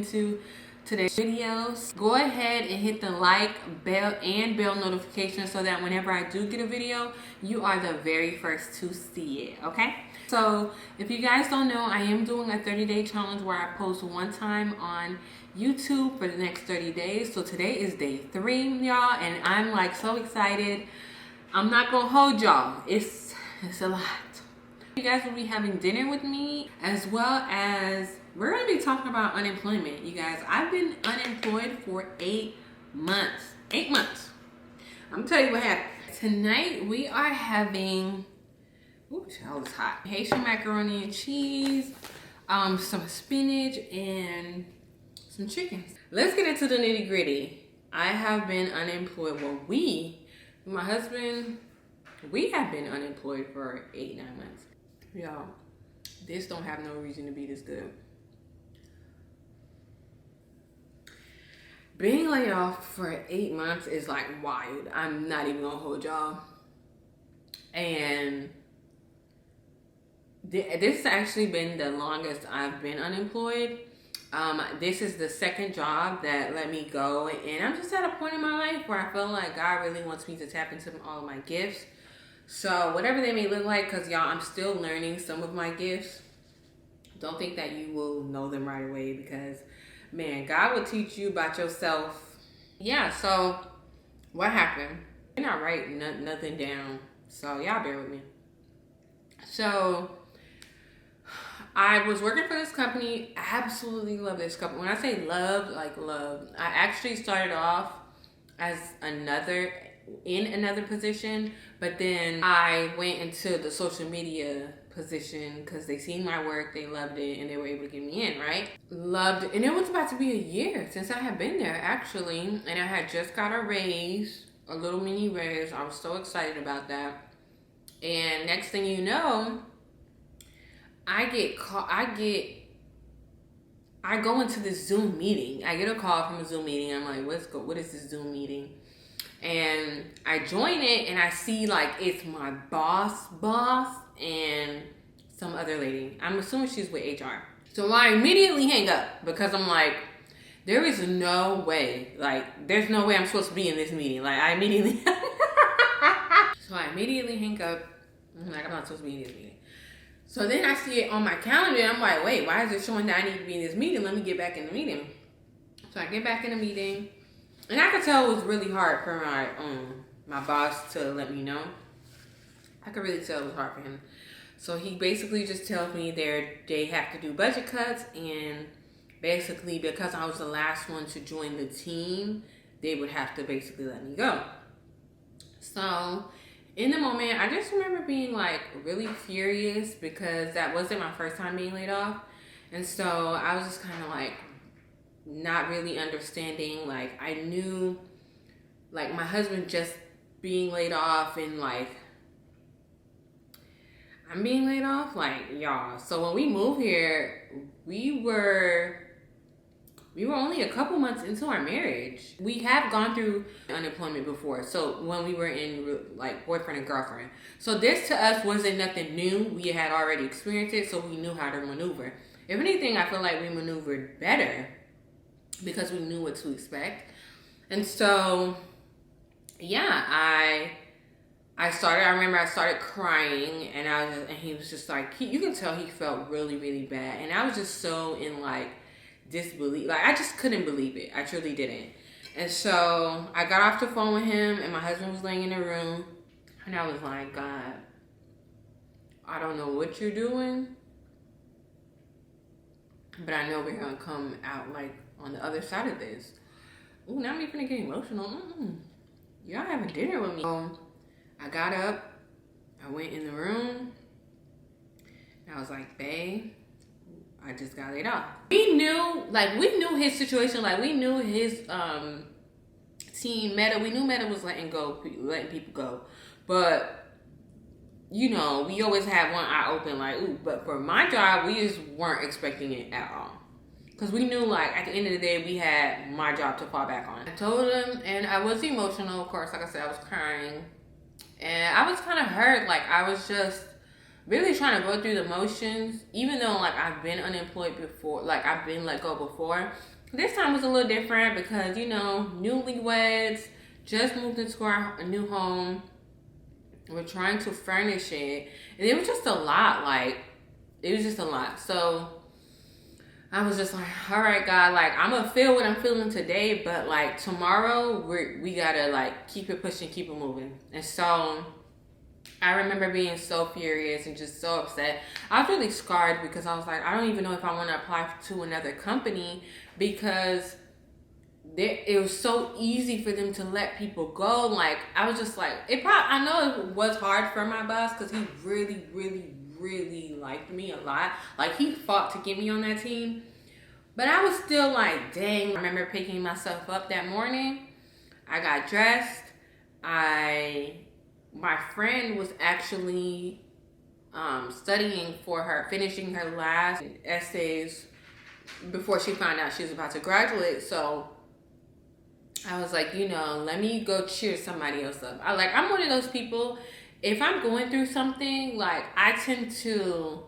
into today's videos. Go ahead and hit the bell notification so that whenever I do get a video, you are the very first to see it, okay? So if you guys don't know, I am doing a 30-day challenge where I post one time on YouTube for the next 30 days. So today is day 3, y'all, and I'm like so excited. I'm not gonna hold y'all. It's a lot. You guys will be having dinner with me, as well as we're gonna be talking about unemployment. You guys, I've been unemployed for 8 months. 8 months. I'm gonna tell you what happened. Tonight we are having, ooh, child, it's hot. Haitian macaroni and cheese, some spinach, and some chicken. Let's get into the nitty gritty. I have been unemployed. Well, my husband, we have been unemployed for 8-9 months. Y'all, this don't have no reason to be this good. Being laid off for 8 months is like wild. I'm not even gonna hold y'all. And this has actually been the longest I've been unemployed. This is the second job that let me go, and I'm just at a point in my life where I feel like God really wants me to tap into all of my gifts. So whatever they may look like, because y'all, I'm still learning some of my gifts. Don't think that you will know them right away, because man, God will teach you about yourself. Yeah, so what happened? I'm not writing nothing down, so y'all bear with me. So I was working for this company. I absolutely love this company. When I say love, like love, I actually started off as in another position, but then I went into the social media position because they seen my work, they loved it, and they were able to get me in, right? Loved it. And it was about to be a year since I had been there, actually, and I had just got a raise, a little mini raise. I was so excited about that. And next thing you know, I go into this Zoom meeting. I get a call from a Zoom meeting. I'm like, what is this Zoom meeting? And I join it, and I see like it's my boss and some other lady. I'm assuming she's with HR. So I immediately hang up because I'm like, there is no way. Like, there's no way I'm supposed to be in this meeting. Like, I immediately So I immediately hang up. I'm like, I'm not supposed to be in this meeting. So then I see it on my calendar, and I'm like, wait, why is it showing that I need to be in this meeting? Let me get back in the meeting. So I get back in the meeting, and I could tell it was really hard for my boss to let me know. I could really tell it was hard for him. So he basically just tells me they have to do budget cuts, and basically because I was the last one to join the team, they would have to basically let me go. So in the moment, I just remember being like really furious because that wasn't my first time being laid off. And so I was just kind of like not really understanding. Like, I knew like my husband just being laid off, and like I'm being laid off, like, y'all. So when we moved here, we were only a couple months into our marriage. We have gone through unemployment before. So when we were in like boyfriend and girlfriend. So this to us wasn't nothing new. We had already experienced it, so we knew how to maneuver. If anything, I feel like we maneuvered better because we knew what to expect. And so, yeah, I remember I started crying, and he was just like, you can tell he felt really, really bad. And I was just so in like disbelief. Like, I just couldn't believe it. I truly didn't. And so I got off the phone with him, and my husband was laying in the room, and I was like, God, I don't know what you're doing, but I know we're gonna come out like on the other side of this. Ooh, now I'm even getting emotional. Y'all having dinner with me. I got up, I went in the room, and I was like, babe, I just got laid off. We knew his situation. Like, we knew his team, Meta. We knew Meta was letting people go. But, you know, we always had one eye open, like, ooh. But for my job, we just weren't expecting it at all. Because we knew, like, at the end of the day, we had my job to fall back on. I told him, and I was emotional, of course. Like I said, I was crying. And I was kind of hurt. Like, I was just really trying to go through the motions. Even though, like, I've been unemployed before. Like, I've been let go before. This time was a little different because, you know, newlyweds, just moved into our new home. We're trying to furnish it. And it was just a lot. Like, it was just a lot. So I was just like, all right, God, like, I'm going to feel what I'm feeling today. But, like, tomorrow, we got to, like, keep it pushing, keep it moving. And so I remember being so furious and just so upset. I was really scarred because I was like, I don't even know if I want to apply to another company because it was so easy for them to let people go. Like, I was just like, I know it was hard for my boss because he really, really, really liked me a lot. Like, he fought to get me on that team. But I was still like, dang. I remember picking myself up that morning. I got dressed. My friend was actually studying for her, finishing her last essays before she found out she was about to graduate. So I was like, you know, let me go cheer somebody else up. I'm one of those people, if I'm going through something, like, I tend to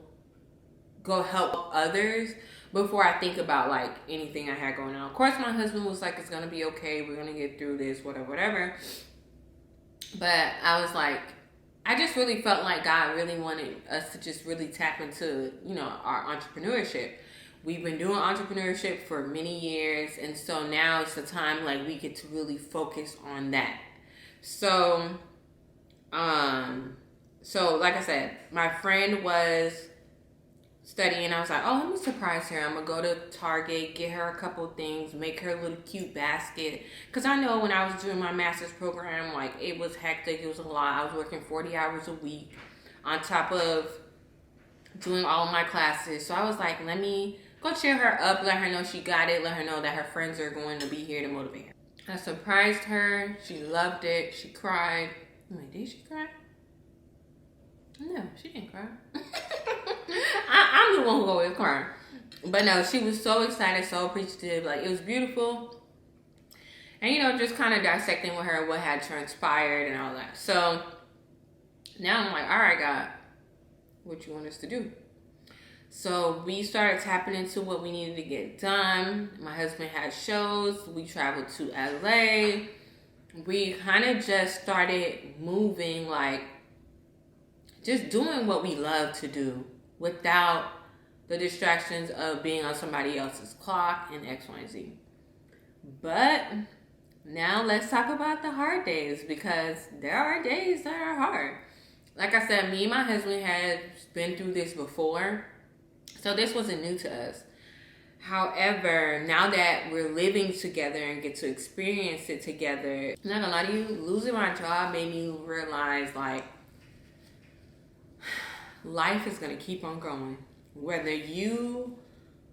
go help others before I think about, like, anything I had going on. Of course, my husband was like, it's going to be okay. We're going to get through this, whatever. But I was like, I just really felt like God really wanted us to just really tap into, you know, our entrepreneurship. We've been doing entrepreneurship for many years, and so now it's the time, like, we get to really focus on that. So like I said, my friend was studying. I was like, oh, let me surprise her. I'm going to go to Target, get her a couple things, make her a little cute basket. Because I know when I was doing my master's program, like, it was hectic. It was a lot. I was working 40 hours a week on top of doing all of my classes. So I was like, let me go cheer her up, let her know she got it, let her know that her friends are going to be here to motivate her. I surprised her. She loved it. She cried. I'm like, did she cry? No, she didn't cry. I'm the one who always cries. But no, she was so excited, so appreciative. Like, it was beautiful. And, you know, just kind of dissecting with her what had transpired and all that. So now I'm like, all right, God, what you want us to do? So we started tapping into what we needed to get done. My husband had shows. We traveled to LA. We kind of just started moving, like, just doing what we love to do without the distractions of being on somebody else's clock and X, Y, and Z. But now let's talk about the hard days, because there are days that are hard. Like I said, me and my husband had been through this before, so this wasn't new to us. However, now that we're living together and get to experience it together, I'm not gonna lie to you, losing my job made me realize, like, life is going to keep on going. Whether you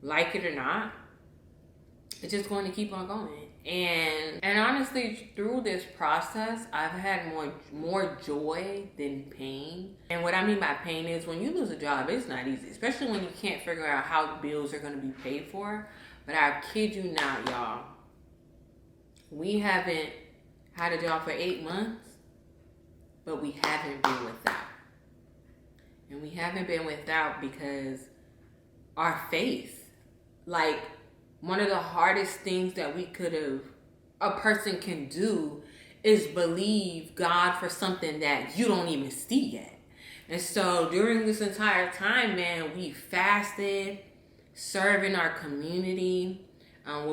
like it or not, it's just going to keep on going. And honestly, through this process, I've had more joy than pain. And what I mean by pain is when you lose a job, it's not easy, especially when you can't figure out how the bills are going to be paid for. But I kid you not, y'all, we haven't had a job for 8 months, but we haven't been without. And we haven't been without because our faith, like, one of the hardest things that a person can do is believe God for something that you don't even see yet. And so during this entire time, man, we fasted, serving our community,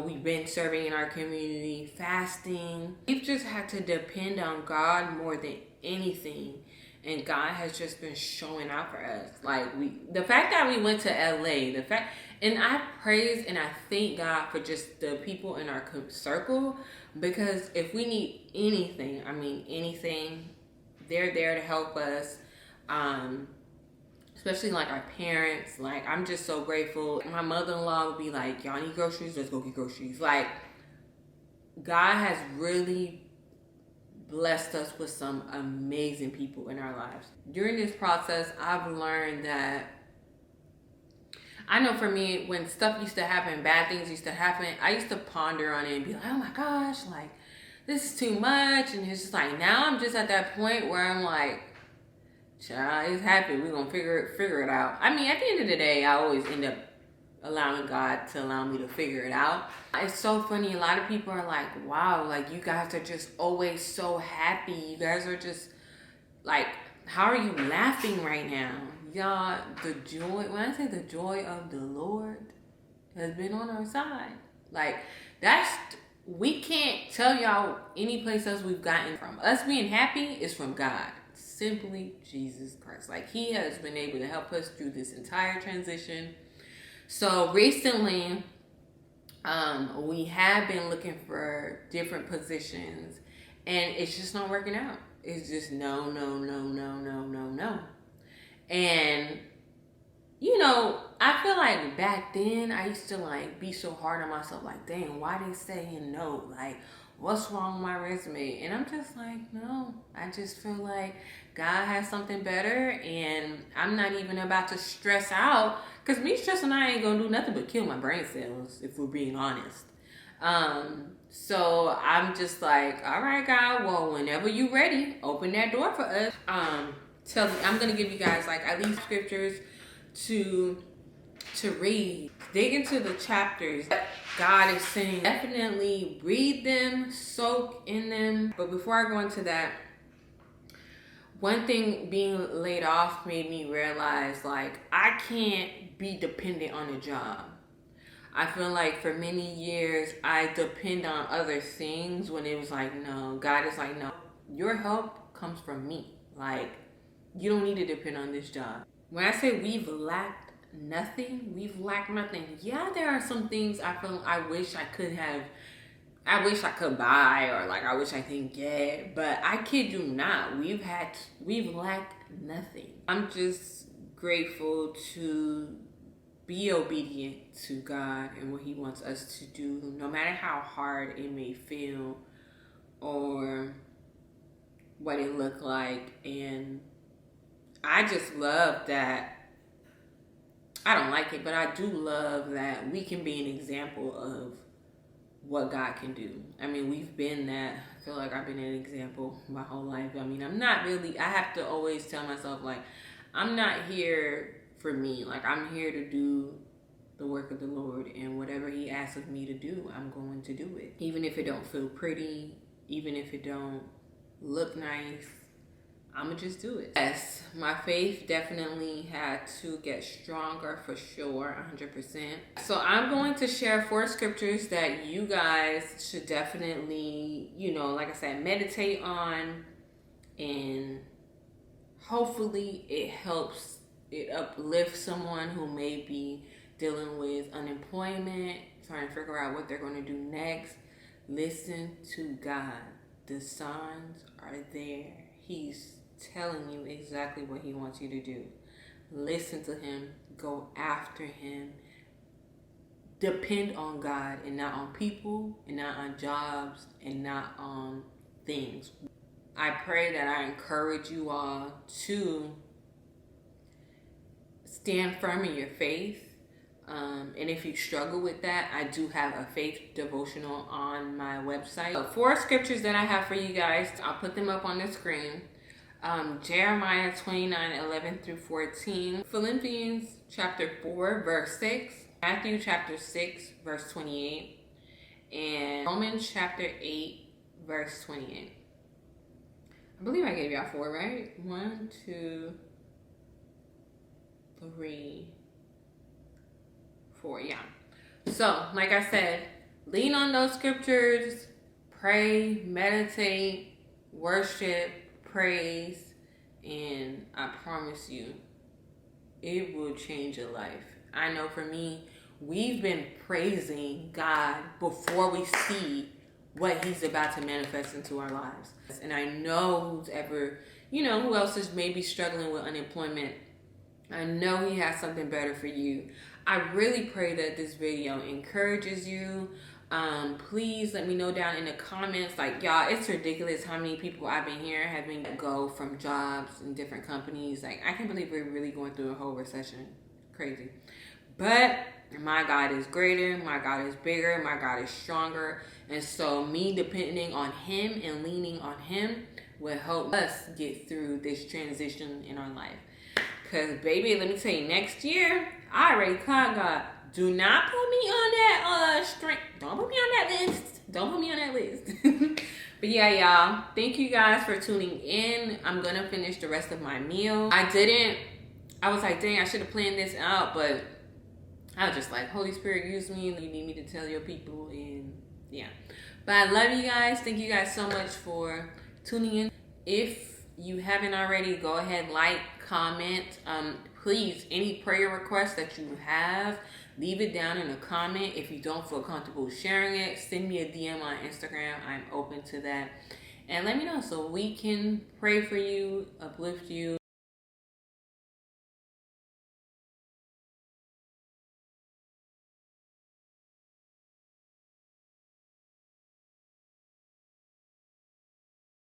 we've been serving in our community, fasting. We've just had to depend on God more than anything. And God has just been showing out for us. Like, the fact that we went to LA, and I praise and I thank God for just the people in our circle, because if we need anything, they're there to help us. Especially like our parents. Like, I'm just so grateful. My mother-in-law would be like, y'all need groceries? Let's go get groceries. Like, God has really blessed us with some amazing people in our lives. During this process, I've learned that, I know for me, when stuff used to happen, bad things used to happen, I used to ponder on it and be like, oh my gosh, like, this is too much. And it's just like, now I'm just at that point where I'm like, child, it's happened. We're going to figure it out. I mean, at the end of the day, I always end up allowing God to allow me to figure it out. It's so funny. A lot of people are like, wow, like you guys are just always so happy. You guys are just like, how are you laughing right now? Y'all, the joy, when I say the joy of the Lord has been on our side. Like, we can't tell y'all any place else we've gotten from. Us being happy is from God. Simply Jesus Christ. Like, he has been able to help us through this entire transition. So recently, we have been looking for different positions, and it's just not working out. It's just no. And, you know, I feel like back then I used to like be so hard on myself, like, dang, why they saying no? Like, what's wrong with my resume? And I'm just like, no, I just feel like God has something better, and I'm not even about to stress out, because me stressing out ain't gonna do nothing but kill my brain cells, if we're being honest. So I'm just like, all right, God, well, whenever you ready, open that door for us. I'm gonna give you guys like at least scriptures to read. Dig into the chapters that God is saying. Definitely read them, soak in them. But before I go into that, one thing being laid off made me realize, like, I can't be dependent on a job. I feel like for many years I depend on other things when it was like, no, God is like, no, your help comes from me. Like, you don't need to depend on this job. When I say we've lacked nothing. Yeah, there are some things I feel I wish I could buy, or like I wish I could get, but I kid you not, we've lacked nothing. I'm just grateful to be obedient to God and what he wants us to do, no matter how hard it may feel or what it looked like. And I just love that. I don't like it, but I do love that we can be an example of what God can do. I mean, we've been that. I feel like I've been an example my whole life. I mean, I have to always tell myself, like, I'm not here for me. Like, I'm here to do the work of the Lord, and whatever he asks of me to do, I'm going to do it. Even if it don't feel pretty, even if it don't look nice, I'ma just do it. Yes, my faith definitely had to get stronger for sure, 100%. So I'm going to share 4 scriptures that you guys should definitely, like I said, meditate on, and hopefully it uplifts someone who may be dealing with unemployment, trying to figure out what they're going to do next. Listen to God. The signs are there. He's telling you exactly what he wants you to do. Listen to him. Go after him. Depend on God and not on people, and not on jobs, and not on things. I pray that I encourage you all to stand firm in your faith. And if you struggle with that, I do have a faith devotional on my website. 4 scriptures that I have for you guys. I'll put them up on the screen. Jeremiah 29:11-14. Philippians chapter 4, verse 6. Matthew chapter 6, verse 28. And Romans chapter 8, verse 28. I believe I gave y'all 4, right? 1, 2, 3, 4, yeah. So, like I said, lean on those scriptures, pray, meditate, worship, praise, and I promise you, it will change your life. I know for me, we've been praising God before we see what he's about to manifest into our lives. And I know who else is maybe struggling with unemployment, I know he has something better for you. I really pray that this video encourages you. Please let me know down in the comments. Like, y'all, it's ridiculous how many people I've been hearing have been go from jobs in different companies. Like, I can't believe we're really going through a whole recession. Crazy. But my God is greater. My God is bigger. My God is stronger. And so me depending on him and leaning on him will help us get through this transition in our life. Because, baby, let me tell you, next year, I already caught God Do not put me on that string. Don't put me on that list. Don't put me on that list. But yeah, y'all, thank you guys for tuning in. I'm gonna finish the rest of my meal. I was like, dang, I should have planned this out, but I was just like, Holy Spirit, use me. You need me to tell your people, and yeah. But I love you guys. Thank you guys so much for tuning in. If you haven't already, go ahead, like, comment. Please, any prayer requests that you have, leave it down in a comment. If you don't feel comfortable sharing it, send me a DM on Instagram. I'm open to that. And let me know so we can pray for you, uplift you.